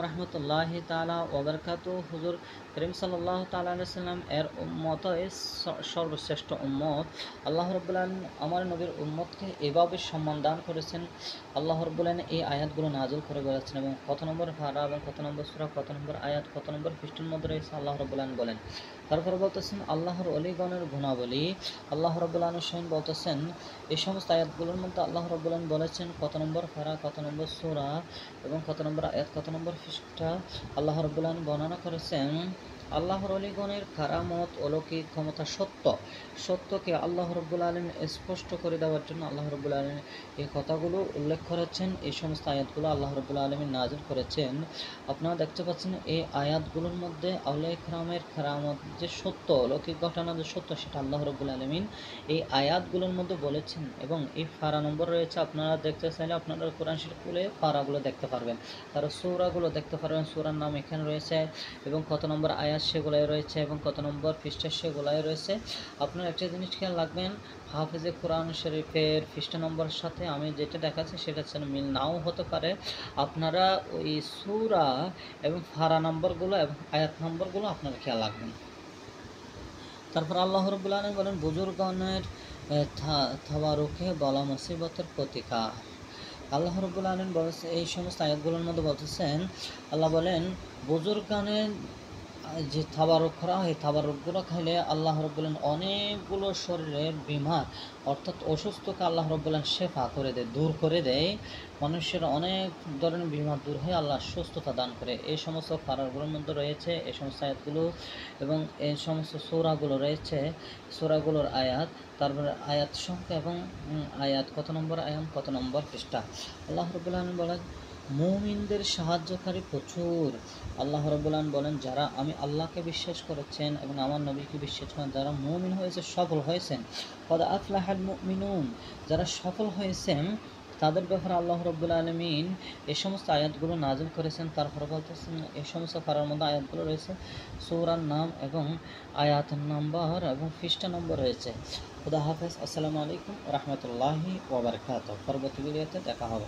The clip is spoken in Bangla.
রহমতুল্লাহি তাআলা ওয়া বারাকাতুহু। হুজুর করিম সাল্লাল্লাহু তাআলা আলাইহি সাল্লাম এর উম্মত সর্বশ্রেষ্ঠ উম্মত। আল্লাহ রাব্বুল আলামিন আমার নবীর উম্মতকে এভাবে সম্মান দান করেছেন। আল্লাহ রাব্বুল আলামিন এই আয়াতগুলো নাযিল করে বলেছেন এবং কত নম্বর পারা এবং কত নম্বর সূরা, কত নম্বর আয়াত, কত নম্বর পৃষ্ঠার মধ্যে রয়েছে আল্লাহ রাব্বুল আলামিন বলেন। তারপরে বলতেছেন আল্লাহর ওলিগণের গুণাবলী। আল্লাহ রাব্বুল আলামিন স্বয়ং বলতেছেন এই সমস্ত আয়াতগুলোর মধ্যে আল্লাহ রাব্বুল আলামিন বলেছেন কত নম্বর পারা, কত নম্বর সূরা এবং কত নম্বর আয়াত, কত নম্বর পৃষ্ঠা আল্লাহ রাব্বুল আলামিন বর্ণনা করেছেন। আল্লাহর ওলিগণের কারামত, অলৌকিক ক্ষমতা, সত্যকে আল্লাহ রাব্বুল আলামিন স্পষ্ট করে দেওয়ার জন্য আল্লাহ রাব্বুল আলামিন এই কথাগুলো উল্লেখ করেছেন। এই সমস্ত আয়াতগুলো আল্লাহ রাব্বুল আলামিন নাযিল করেছেন। আপনারা দেখতে পাচ্ছেন এই আয়াতগুলোর মধ্যে আউলিয়া কিরামের কারামত যে সত্য, অলৌকিক ঘটনা যে সত্য, সেটা আল্লাহ রাব্বুল আলামিন এই আয়াতগুলোর মধ্যে বলেছেন। এবং এই পারা নম্বর রয়েছে, আপনারা দেখতে চাইলে আপনারা কোরআন শরীফ খুলে পারাগুলো দেখতে পারবেন, তার সূরাগুলো দেখতে পারবেন, সূরার নাম এখানে রয়েছে এবং কত নম্বর আয়াত সেগুলাই রয়েছে এবং কত নম্বর পৃষ্ঠা সেগুলাই রয়েছে। আপনারা একটা জিনিস খেয়াল রাখবেন, হাফেজে কোরআন শরীফের পৃষ্ঠা নম্বরের সাথে আমি যেটা দেখাচ্ছি সেটা হচ্ছে মিল নাও হতে পারে। আপনারা ওই সূরা এবং পারা নম্বরগুলো এবং আয়াত নম্বরগুলো আপনারা খেয়াল রাখবেন। তারপর আল্লাহ রাব্বুল আলামিন বলেন বুজুর্গণের তাবারুকে বলা মুসিবতের প্রতিকার। আল্লাহ রাব্বুল আলামিন বলেছে এই সমস্ত আয়াতগুলোর মধ্যে বলতেছেন, আল্লাহ বলেন বুজুর্গানের যে তাবারুক করা হয়, তাবারুকগুলো খাইলে আল্লাহ রাব্বুল আলামিন অনেকগুলো শরীরের বিমার অর্থাৎ অসুস্থকে আল্লাহ রাব্বুল আলামিন শেফা করে দেয়, দূর করে দেয়। মানুষের অনেক ধরনের বিমার দূর হয়ে আল্লাহ সুস্থতা দান করে। এই সমস্ত পারাগুলোর মধ্যে রয়েছে এই সমস্ত আয়াতগুলো এবং এই সমস্ত সূরাগুলো রয়েছে, সূরাগুলোর আয়াত, তারপরে আয়াত সংখ্যা এবং আয়াত কত নম্বর আয়াত, কত নম্বর পৃষ্ঠা। আল্লাহ রাব্বুল আলামিন বলেন মুমিনদের সাহায্যকারী প্রচুর। আল্লাহ রাব্বুল আলামিন বলেন যারা আমি আল্লাহকে বিশ্বাস করেছেন এবং আমার নবীকে বিশ্বাস করেন, যারা মুমিন হয়েছে, সফল হয়েছেন, কদ আফলাহাল মুমিনুন, যারা সফল হয়েছেন তাদের ব্যাপারে আল্লাহ রাব্বুল আলামিন এই সমস্ত আয়াতগুলো নাযিল করেছেন। তারপরে বলতেছেন এই সমস্ত পারার মধ্যে আয়াতগুলো রয়েছে, সূরার নাম এবং আয়াতের নম্বর এবং পৃষ্ঠা নম্বর রয়েছে। খুদা হাফেজ। আসসালামু আলাইকুম ওয়া রাহমাতুল্লাহি ওয়া বারাকাতুহু। পরবর্তী ভিডিওতে দেখা হবে।